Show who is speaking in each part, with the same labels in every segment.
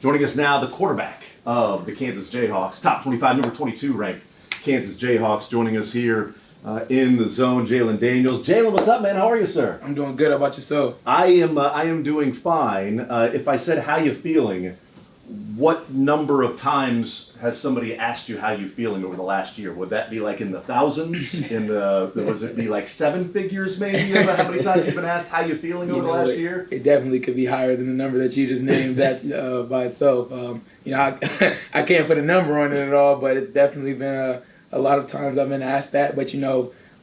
Speaker 1: Joining us now, the quarterback of the Kansas Jayhawks, top 25, number 22 ranked Kansas Jayhawks, joining us here in the zone, Jalon Daniels. Jalon, what's up, man? How are you, sir?
Speaker 2: I'm doing good. How about yourself?
Speaker 1: I am doing fine. If I said how you feeling, what number of times has somebody asked you how you feeling over the last year? Would that be like in the thousands? Was it be like seven figures maybe of how many times you've been asked how you feeling over the last year?
Speaker 2: It definitely could be higher than the number that you just named that by itself. I can't put a number on it at all, but it's definitely been a lot of times I've been asked that. But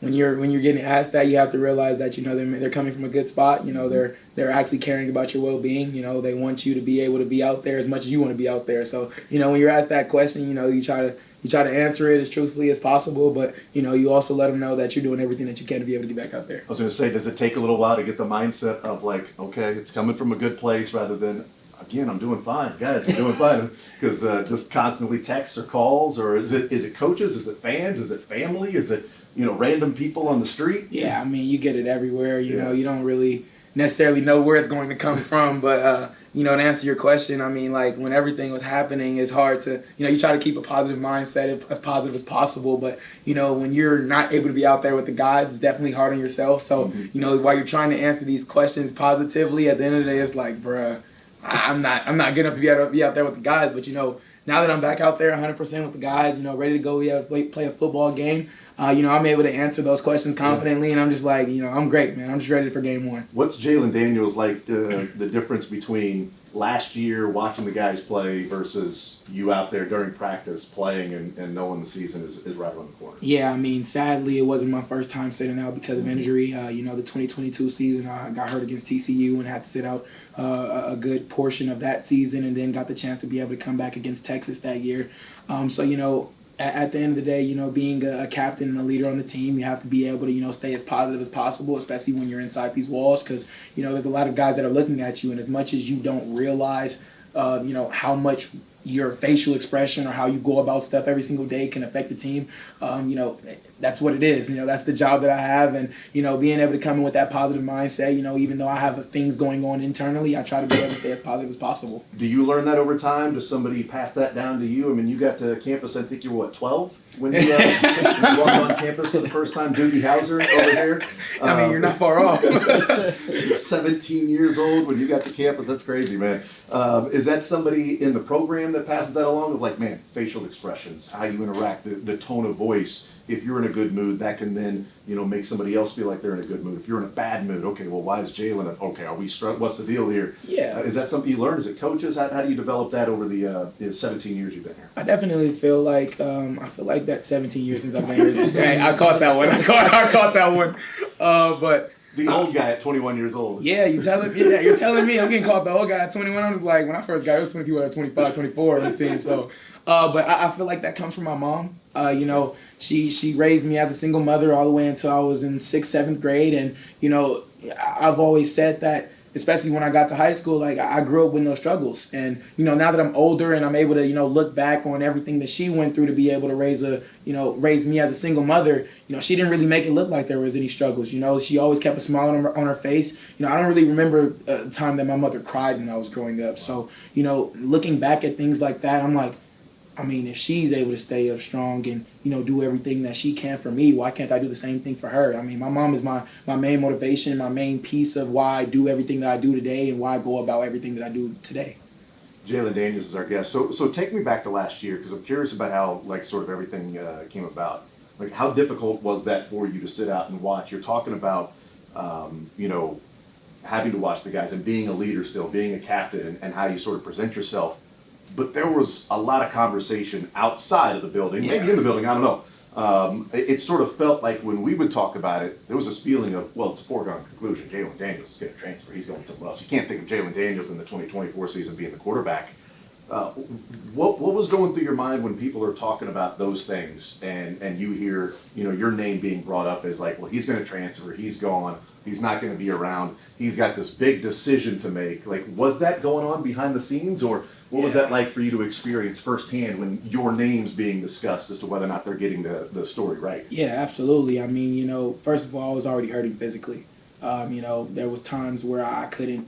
Speaker 2: when you're getting asked that, you have to realize that they're coming from a good spot. They're actually caring about your well-being. They want you to be able to be out there as much as you want to be out there. So when you're asked that question, you try to answer it as truthfully as possible, but you also let them know that you're doing everything that you can to be able to get back out there.
Speaker 1: I was going to say, does it take a little while to get the mindset of like, okay, it's coming from a good place, rather than, again, I'm doing fine, guys, I'm doing fine, because just constantly texts or calls, or is it coaches, is it fans, is it family, is it random people on the street?
Speaker 2: Yeah, you get it everywhere. You don't really necessarily know where it's going to come from, but to answer your question, when everything was happening, it's hard to, you try to keep a positive mindset, as positive as possible, but, when you're not able to be out there with the guys, it's definitely hard on yourself. So, while you're trying to answer these questions positively, at the end of the day, it's like, bruh, I'm not good enough to be able to be out there with the guys, but, now that I'm back out there 100% with the guys, ready to go, we have play a football game, I'm able to answer those questions confidently, and I'm just like, I'm great, man. I'm just ready for game one.
Speaker 1: What's Jalon Daniels like, the difference between last year watching the guys play versus you out there during practice playing and knowing the season is right around the corner?
Speaker 2: Yeah, sadly, it wasn't my first time sitting out because of injury. The 2022 season, I got hurt against TCU and had to sit out a good portion of that season, and then got the chance to be able to come back against Texas that year. At the end of the day, being a captain and a leader on the team, you have to be able to, stay as positive as possible, especially when you're inside these walls, because, there's a lot of guys that are looking at you, and as much as you don't realize, how much your facial expression or how you go about stuff every single day can affect the team, that's what it is. That's the job that I have, and, being able to come in with that positive mindset, even though I have things going on internally, I try to be able to stay as positive as possible.
Speaker 1: Do you learn that over time? Does somebody pass that down to you? You got to campus, I think you were, 12? When you walked on campus for the first time, Doogie Howser over here.
Speaker 2: You're not far off.
Speaker 1: 17 years old when you got to campus. That's crazy, man. Is that somebody in the program that passes that along, of like, man, facial expressions, how you interact, the tone of voice? If you're in a good mood, that can then, make somebody else feel like they're in a good mood. If you're in a bad mood, okay, well, why is Jalon? Okay, are we struck? What's the deal here?
Speaker 2: Yeah.
Speaker 1: Is that something you learn? Is it coaches? How do you develop that over the 17 years you've been here?
Speaker 2: I definitely feel like that 17 years since I've been here. Hey, I caught that one. I caught that one. But
Speaker 1: the old guy at 21 years old.
Speaker 2: Yeah, you're telling me I'm getting called the old guy at 21. I was like, when I first got here, it was 20 people at 25, 24 on the team. So, but I feel like that comes from my mom. She raised me as a single mother all the way until I was in 6th, 7th grade. And, I've always said that, especially when I got to high school, like I grew up with no struggles. And, now that I'm older and I'm able to, look back on everything that she went through to be able to raise me as a single mother, she didn't really make it look like there was any struggles. She always kept a smile on her face. I don't really remember a time that my mother cried when I was growing up. So, looking back at things like that, I'm like, if she's able to stay up strong and, do everything that she can for me, why can't I do the same thing for her? My mom is my main motivation, my main piece of why I do everything that I do today and why I go about everything that I do today.
Speaker 1: Jalon Daniels is our guest. So take me back to last year, because I'm curious about how, sort of everything came about. How difficult was that for you to sit out and watch? You're talking about, having to watch the guys and being a leader still, being a captain, and how you sort of present yourself. But there was a lot of conversation outside of the building, maybe in the building, I don't know. It sort of felt like when we would talk about it, there was this feeling of, well, it's a foregone conclusion. Jalon Daniels is going to transfer. He's going somewhere else. You can't think of Jalon Daniels in the 2024 season being the quarterback. What was going through your mind when people are talking about those things and you hear, your name being brought up as like, well, he's going to transfer. He's gone. He's not going to be around. He's got this big decision to make. Was that going on behind the scenes, or what was that like for you to experience firsthand when your name's being discussed as to whether or not they're getting the story right?
Speaker 2: Yeah, absolutely. First of all, I was already hurting physically. There was times where I couldn't,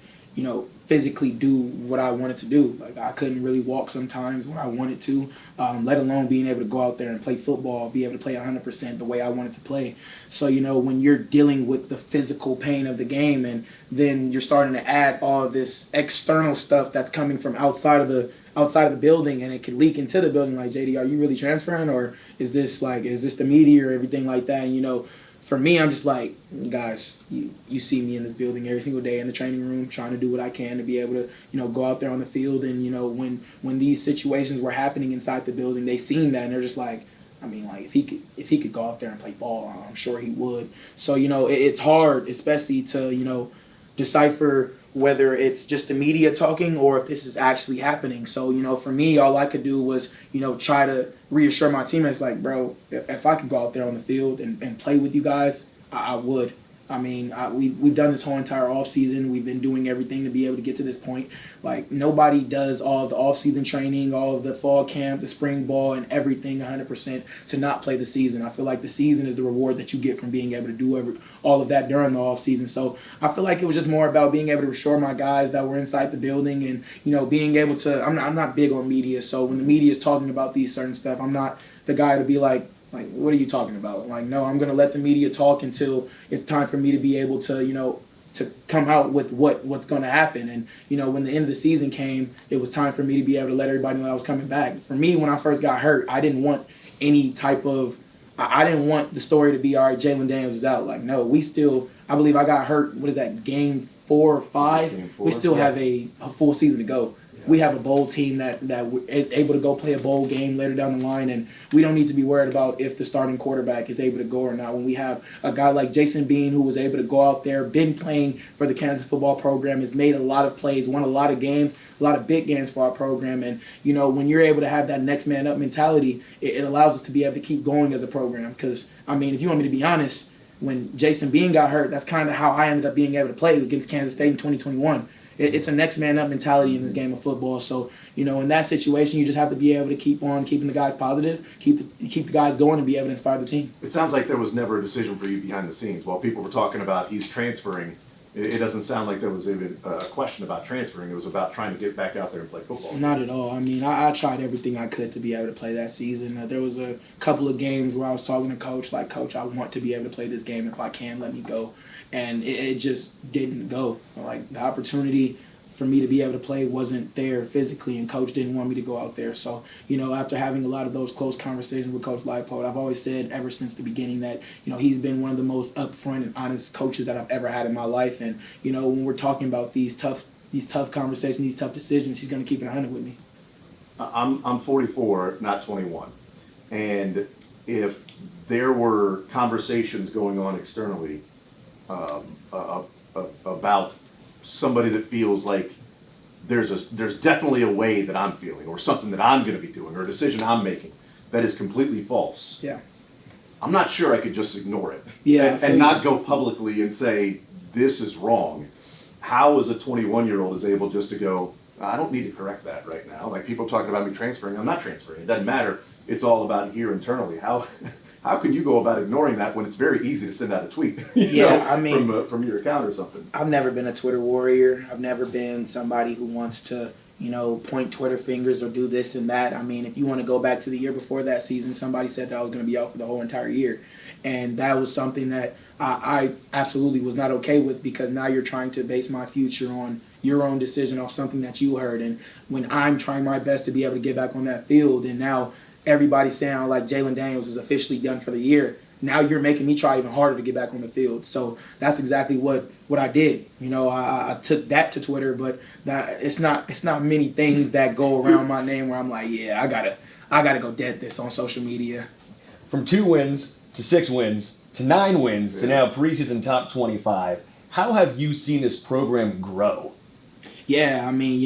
Speaker 2: physically do what I wanted to do. Like I couldn't really walk sometimes when I wanted to, let alone being able to go out there and play football, be able to play 100% the way I wanted to play. So, when you're dealing with the physical pain of the game and then you're starting to add all of this external stuff that's coming from outside of the building and it could leak into the building, like, JD, are you really transferring, or is this the media or everything like that? And, for me, I'm just like, guys, you see me in this building every single day in the training room trying to do what I can to be able to, go out there on the field. And, when these situations were happening inside the building, they seen that and they're just like, I mean, like, if he could go out there and play ball, I'm sure he would. So, it's hard, especially to, decipher whether it's just the media talking or if this is actually happening. So, for me, all I could do was, try to reassure my teammates, like, bro, if I could go out there on the field and play with you guys, I would. I mean, we've done this whole entire offseason. We've been doing everything to be able to get to this point. Like, nobody does all of the offseason training, all of the fall camp, the spring ball, and everything 100% to not play the season. I feel like the season is the reward that you get from being able to do all of that during the offseason. So I feel like it was just more about being able to reassure my guys that were inside the building and, being able to – I'm not big on media. So when the media is talking about these certain stuff, I'm not the guy to be like, what are you talking about? Like, no, I'm going to let the media talk until it's time for me to be able to, to come out with what's going to happen. And, when the end of the season came, it was time for me to be able to let everybody know I was coming back. For me, when I first got hurt, I didn't want any type of – I didn't want the story to be, all right, Jalon Daniels is out. Like, no, I believe I got hurt, what is that, game 4 or 5? We still have a full season to go. We have a bowl team that is able to go play a bowl game later down the line, and we don't need to be worried about if the starting quarterback is able to go or not. When we have a guy like Jason Bean who was able to go out there, been playing for the Kansas football program, has made a lot of plays, won a lot of games, a lot of big games for our program. And, when you're able to have that next man up mentality, it allows us to be able to keep going as a program. Because, I mean, if you want me to be honest, when Jason Bean got hurt, that's kind of how I ended up being able to play against Kansas State in 2021. It's a next man up mentality in this game of football. So, in that situation, you just have to be able to keep on keeping the guys positive, keep the guys going, and be able to inspire the team.
Speaker 1: It sounds like there was never a decision for you behind the scenes. While people were talking about he's transferring, it doesn't sound like there was even a question about transferring. It was about trying to get back out there and play football.
Speaker 2: Not at all. I mean, I tried everything I could to be able to play that season. There was a couple of games where I was talking to Coach, like, Coach, I want to be able to play this game. If I can, let me go. And it just didn't go. Like, the opportunity for me to be able to play wasn't there physically, and Coach didn't want me to go out there. So, after having a lot of those close conversations with Coach Leipold, I've always said ever since the beginning that, he's been one of the most upfront and honest coaches that I've ever had in my life. And, when we're talking about these tough conversations, these tough decisions, he's going to keep it 100 with me.
Speaker 1: I'm 44, not 21. And if there were conversations going on externally about somebody that feels like there's definitely a way that I'm feeling, or something that I'm going to be doing, or a decision I'm making that is completely false.
Speaker 2: Yeah.
Speaker 1: I'm not sure I could just ignore it.
Speaker 2: Yeah.
Speaker 1: And not go publicly and say this is wrong. How is a 21-year-old is able just to go, I don't need to correct that right now. Like, people talking about me transferring, I'm not transferring. It doesn't matter. It's all about here internally. How can you go about ignoring that when it's very easy to send out a tweet?
Speaker 2: I mean,
Speaker 1: from your account or something.
Speaker 2: I've never been a Twitter warrior. I've never been somebody who wants to, point Twitter fingers or do this and that. I mean, if you want to go back to the year before that season, somebody said that I was going to be out for the whole entire year. And that was something that I absolutely was not okay with, because now you're trying to base my future on your own decision off something that you heard. And when I'm trying my best to be able to get back on that field, and now everybody's saying, like, Jalon Daniels is officially done for the year, now you're making me try even harder to get back on the field. So that's exactly what I did. I took that to Twitter, but it's not many things that go around my name where I'm like, yeah, I gotta go dead this on social media.
Speaker 3: From 2 wins to 6 wins to 9 wins to now preseason top 25, how have you seen this program grow?
Speaker 2: Yeah, I mean,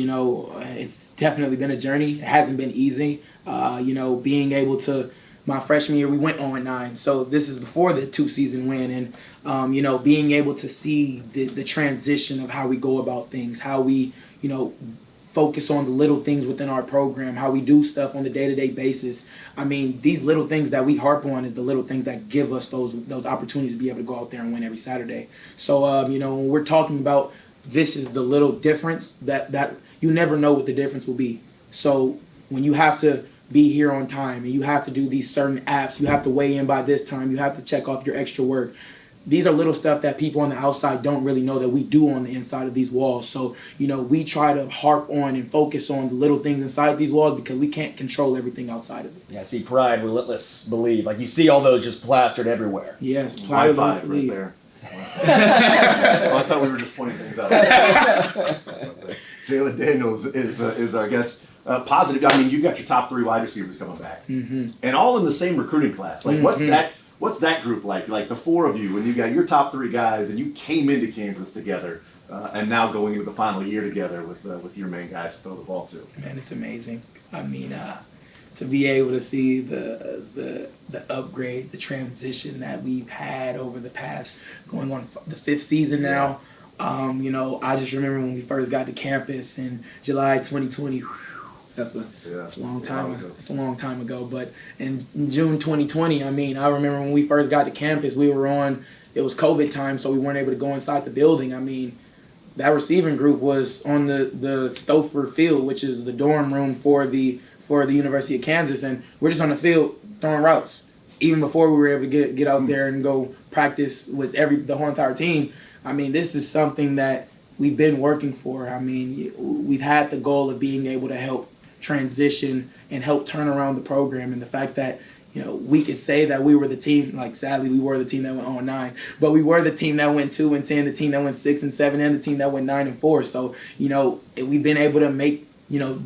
Speaker 2: it's definitely been a journey. It hasn't been easy. Being able to, my freshman year, we went 0-9. So this is before the 2-season win. And, being able to see the transition of how we go about things, how we, focus on the little things within our program, how we do stuff on the day-to-day basis. I mean, these little things that we harp on is the little things that give us those opportunities to be able to go out there and win every Saturday. So, when we're talking about this is the little difference that you never know what the difference will be. So when you have to be here on time and you have to do these certain apps, you have to weigh in by this time, you have to check off your extra work. These are little stuff that people on the outside don't really know that we do on the inside of these walls. So, we try to harp on and focus on the little things inside these walls because we can't control everything outside of it.
Speaker 3: Yeah, see, pride, relentless belief. Like you see all those just plastered everywhere.
Speaker 2: Yes, pride, relentless
Speaker 1: right
Speaker 2: belief.
Speaker 1: there. I thought we were just pointing things out. Jalon Daniels is our guest. Positive. I mean, you've got your top 3 wide receivers coming back, and all in the same recruiting class. Like, what's that group like? Like the 4 of you, when you got your top 3 guys, and you came into Kansas together, and now going into the final year together with your main guys to throw the ball to.
Speaker 2: Man, it's amazing. I mean, to be able to see the upgrade, the transition that we've had over the past, going on the 5th season now. I just remember when we first got to campus in July 2020. That's a long time ago. It's a long time ago. But in June 2020, I mean, I remember when we first got to campus, it was COVID time, so we weren't able to go inside the building. I mean, that receiving group was on the Stouffer Field, which is the dorm room for the University of Kansas, and we're just on the field throwing routes. Even before we were able to get out there and go practice with the whole entire team. I mean, this is something that we've been working for. I mean, we've had the goal of being able to help transition and help turn around the program, and the fact that we could say that we were the team. Like, sadly, we were the team that went 0-9, but we were the team that went 2-10, the team that went 6-7, and the team that went 9-4. So we've been able to make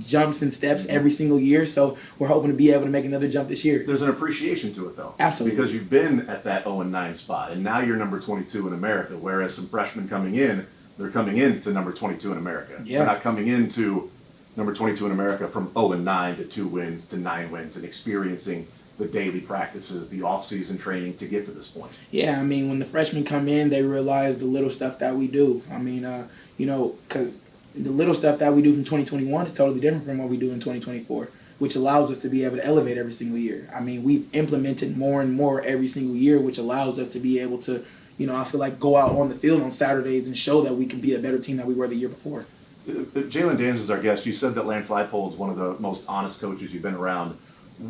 Speaker 2: jumps and steps every single year. So we're hoping to be able to make another jump this year.
Speaker 1: There's an appreciation to it, though.
Speaker 2: Absolutely.
Speaker 1: Because you've been at that 0-9 spot, and now you're number 22 in America, whereas some freshmen coming in, they're coming in to number 22 in America.
Speaker 2: Yeah.
Speaker 1: They're not coming into number 22 in America from 0-9 to 2 wins to 9 wins and experiencing the daily practices, the off-season training to get to this point.
Speaker 2: Yeah, I mean, when the freshmen come in, they realize the little stuff that we do. I mean, because the little stuff that we do from 2021 is totally different from what we do in 2024, which allows us to be able to elevate every single year. I mean, we've implemented more and more every single year, which allows us to be able to, I feel like go out on the field on Saturdays and show that we can be a better team than we were the year before.
Speaker 1: Jalon Daniels is our guest. You said that Lance Leipold is one of the most honest coaches you've been around.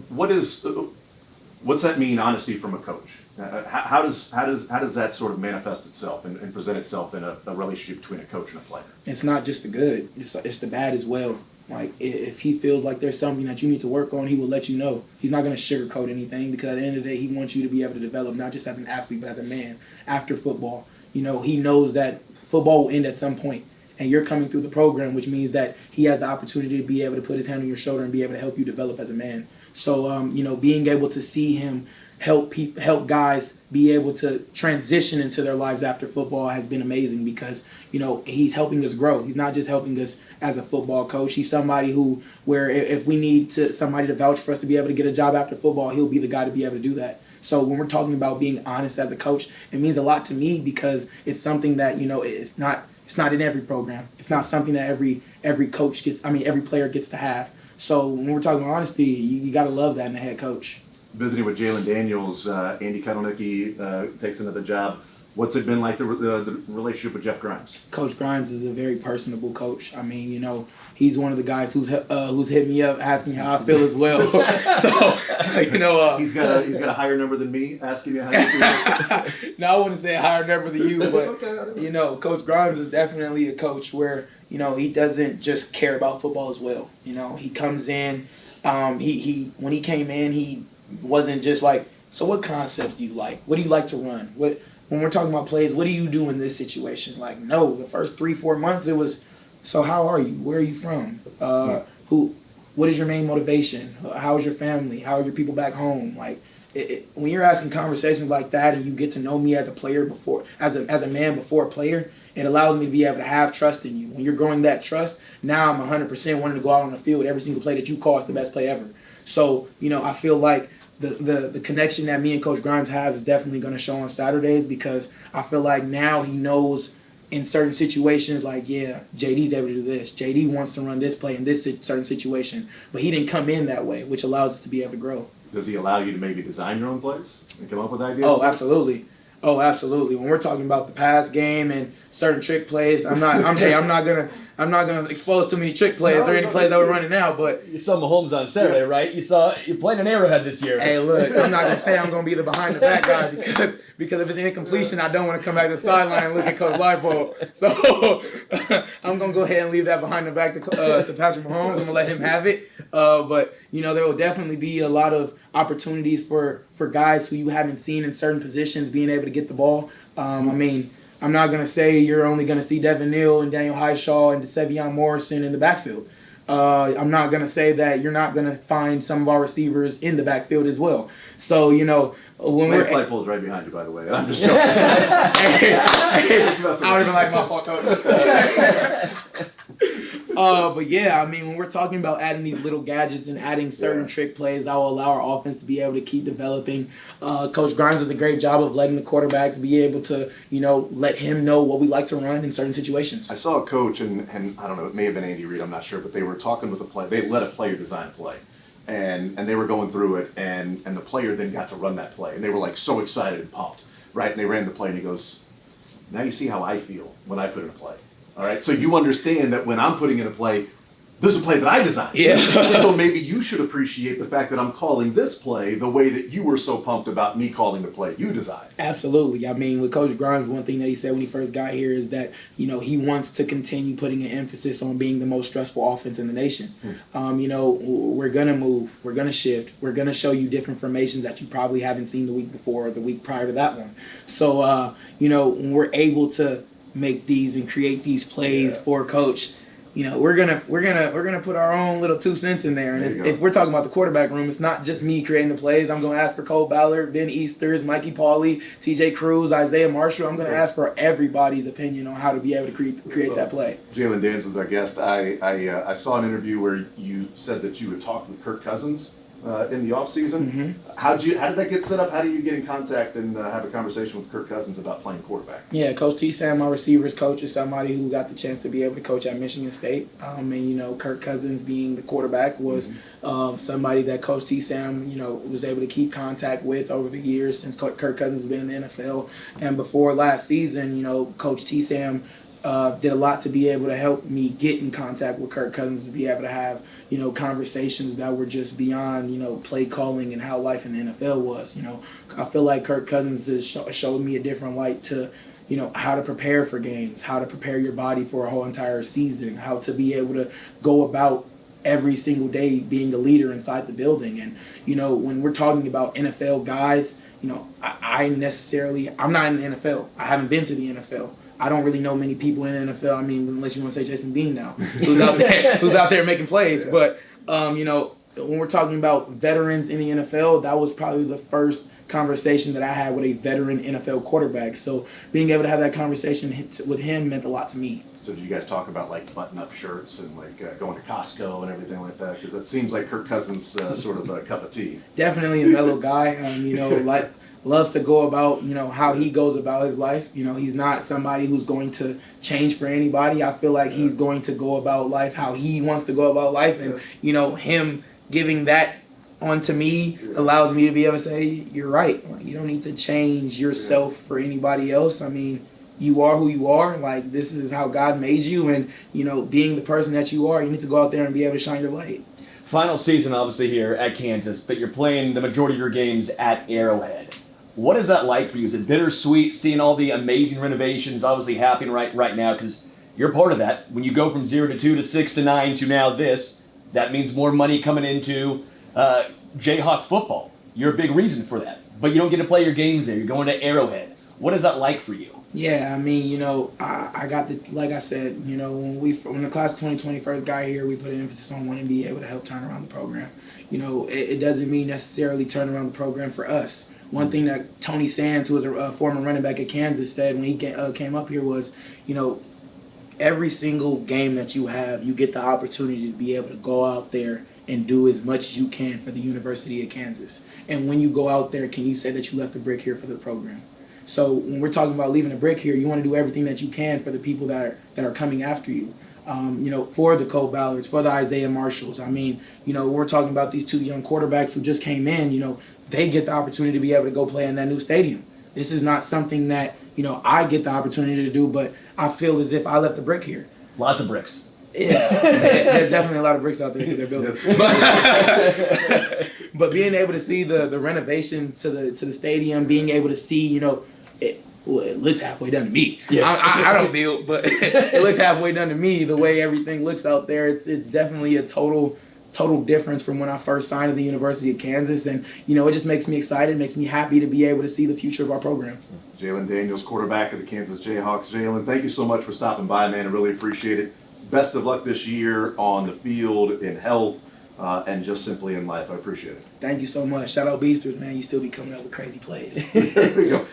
Speaker 1: What's that mean, honesty from a coach? How does that sort of manifest itself and present itself in a relationship between a coach and a player? It's
Speaker 2: not just the good; it's the bad as well. Like, if he feels like there's something that you need to work on, he will let you know. He's not going to sugarcoat anything, because at the end of the day, he wants you to be able to develop not just as an athlete but as a man after football. He knows that football will end at some point, and you're coming through the program, which means that he has the opportunity to be able to put his hand on your shoulder and be able to help you develop as a man. So, being able to see him help guys be able to transition into their lives after football has been amazing, because, he's helping us grow. He's not just helping us as a football coach. He's somebody where if we need somebody to vouch for us to be able to get a job after football, he'll be the guy to be able to do that. So when we're talking about being honest as a coach, it means a lot to me, because it's something that, it's not in every program. It's not something that every coach every player gets to have. So when we're talking about honesty, you got to love that in a head coach.
Speaker 1: Visiting with Jalon Daniels, Andy Kotelnicki takes another job. What's it been like, the relationship with Jeff Grimes?
Speaker 2: Coach Grimes is a very personable coach. I mean, he's one of the guys who's hit me up asking how I feel as well.
Speaker 1: He's got a higher number than me asking you how you feel.
Speaker 2: No, I wouldn't say a higher number than you, but
Speaker 1: okay.
Speaker 2: Coach Grimes is definitely a coach where he doesn't just care about football as well. He comes in, when he came in, he wasn't just like, so what concepts do you like? What do you like to run? When we're talking about plays, what do you do in this situation? Like, no, the first 3-4 months it was, so how are you? Where are you from? What is your main motivation? How is your family? How are your people back home? Like, when you're asking conversations like that and you get to know me as a player as a man before a player, it allows me to be able to have trust in you. When you're growing that trust, now I'm 100% wanting to go out on the field. Every single play that you call is the best play ever. So, I feel like the connection that me and Coach Grimes have is definitely going to show on Saturdays, because I feel like now he knows in certain situations, like, yeah, JD's able to do this. JD wants to run this play in this certain situation, but he didn't come in that way, which allows us to be able to grow.
Speaker 1: Does he allow you to maybe design your own plays and come up with ideas?
Speaker 2: Oh, absolutely. Oh, absolutely. When we're talking about the pass game and certain trick plays, I'm not gonna expose too many trick plays or any plays that we're running now. But
Speaker 3: You saw Holmes on Saturday, right? You're playing an Arrowhead this year.
Speaker 2: hey, look, I'm not gonna say I'm gonna be the behind the back guy because if it's incompletion, I don't want to come back to the sideline and look at Coach Leipold. So I'm gonna go ahead and leave that behind the back to Patrick Mahomes. I'm gonna let him have it. But there will definitely be a lot of opportunities for guys who you haven't seen in certain positions being able to get the ball. I'm not going to say you're only going to see Devin Neal and Daniel Highshaw and DeSevion Morrison in the backfield. I'm not going to say that you're not going to find some of our receivers in the backfield as well. So, when
Speaker 1: Lance Leipold's right behind you, by the way. I'm just joking.
Speaker 2: I would have been like, my fault, coach. But yeah, when we're talking about adding these little gadgets and adding certain trick plays that will allow our offense to be able to keep developing, Coach Grimes does a great job of letting the quarterbacks be able to, let him know what we like to run in certain situations.
Speaker 1: I saw a coach, and I don't know, it may have been Andy Reid, I'm not sure, but they were talking with a player. They let a player design a play. And they were going through it, and the player then got to run that play. And they were like so excited and pumped, right? And they ran the play, and he goes, now you see how I feel when I put in a play. All right, so you understand that when I'm putting in a play, this is a play that I designed.
Speaker 2: Yeah.
Speaker 1: So maybe you should appreciate the fact that I'm calling this play the way that you were so pumped about me calling the play you designed.
Speaker 2: Absolutely. With Coach Grimes, one thing that he said when he first got here is that, he wants to continue putting an emphasis on being the most stressful offense in the nation. We're going to move. We're going to shift. We're going to show you different formations that you probably haven't seen the week before or the week prior to that one. So, when we're able to make these and create these plays for Coach, we're gonna put our own little 2 cents in there. And if we're talking about the quarterback room, it's not just me creating the plays. I'm gonna ask for Cole Ballard, Ben Easters, Mikey Pauley, TJ Cruz, Isaiah Marshall. I'm gonna ask for everybody's opinion on how to be able to create that play.
Speaker 1: Jalon Daniels is our guest. I saw an interview where you said that you had talked with Kirk Cousins in the offseason.
Speaker 2: Mm-hmm.
Speaker 1: How did that get set up? How do you get in contact and have a conversation with Kirk Cousins about playing quarterback?
Speaker 2: Yeah, Coach T. Sam, my receivers coach, is somebody who got the chance to be able to coach at Michigan State. Kirk Cousins being the quarterback was somebody that Coach T. Sam, was able to keep contact with over the years since Kirk Cousins has been in the NFL. And before last season, Coach T. Sam did a lot to be able to help me get in contact with Kirk Cousins, to be able to have, conversations that were just beyond, play calling and how life in the NFL was. I feel like Kirk Cousins has showed me a different light to, how to prepare for games, how to prepare your body for a whole entire season, how to be able to go about every single day being a leader inside the building. And, when we're talking about NFL guys, I'm not in the NFL. I haven't been to the NFL. I don't really know many people in the NFL. Unless you want to say Jason Bean now, who's out there making plays. Yeah. But when we're talking about veterans in the NFL, that was probably the first conversation that I had with a veteran NFL quarterback. So being able to have that conversation with him meant a lot to me.
Speaker 1: So did you guys talk about button-up shirts and going to Costco and everything like that? Because that seems like Kirk Cousins sort of a cup of tea.
Speaker 2: Definitely a mellow guy. Loves to go about, how he goes about his life. He's not somebody who's going to change for anybody. I feel like he's going to go about life how he wants to go about life. And, him giving that onto me allows me to be able to say, you're right. You don't need to change yourself for anybody else. You are who you are. This is how God made you. And, being the person that you are, you need to go out there and be able to shine your light.
Speaker 3: Final season, obviously, here at Kansas, but you're playing the majority of your games at Arrowhead. What is that like for you? Is it bittersweet seeing all the amazing renovations obviously happening right now? Because you're part of that. When you go from 0 to 2 to 6 to 9 to now this, that means more money coming into Jayhawk football. You're a big reason for that. But you don't get to play your games there. You're going to Arrowhead. What is that like for you?
Speaker 2: Yeah, I got like I said, when the class of 2020 first got here, we put an emphasis on wanting to be able to help turn around the program. It doesn't mean necessarily turn around the program for us. One thing that Tony Sands, who was a former running back at Kansas, said when he came up here was, every single game that you have, you get the opportunity to be able to go out there and do as much as you can for the University of Kansas. And when you go out there, can you say that you left a brick here for the program? So when we're talking about leaving a brick here, you want to do everything that you can for the people that are coming after you. For the Cole Ballards, for the Isaiah Marshalls. We're talking about these two young quarterbacks who just came in. They get the opportunity to be able to go play in that new stadium. This is not something that, you know, I get the opportunity to do, but I feel as if I left a brick here.
Speaker 3: Lots of bricks.
Speaker 2: Yeah, there's definitely a lot of bricks out there that they're building. But being able to see the renovation to the stadium, being able to see, you know, it looks halfway done to me.
Speaker 3: Yeah.
Speaker 2: I don't build, but it looks halfway done to me. The way everything looks out there, it's definitely a total difference from when I first signed at the University of Kansas. And, you know, it just makes me excited, makes me happy to be able to see the future of our program.
Speaker 1: Jalon Daniels, quarterback of the Kansas Jayhawks. Jalon, thank you so much for stopping by, man. I really appreciate it. Best of luck this year on the field, in health, and just simply in life. I appreciate it.
Speaker 2: Thank you so much. Shout out Beasters, man. You still be coming up with crazy plays.
Speaker 1: There we go.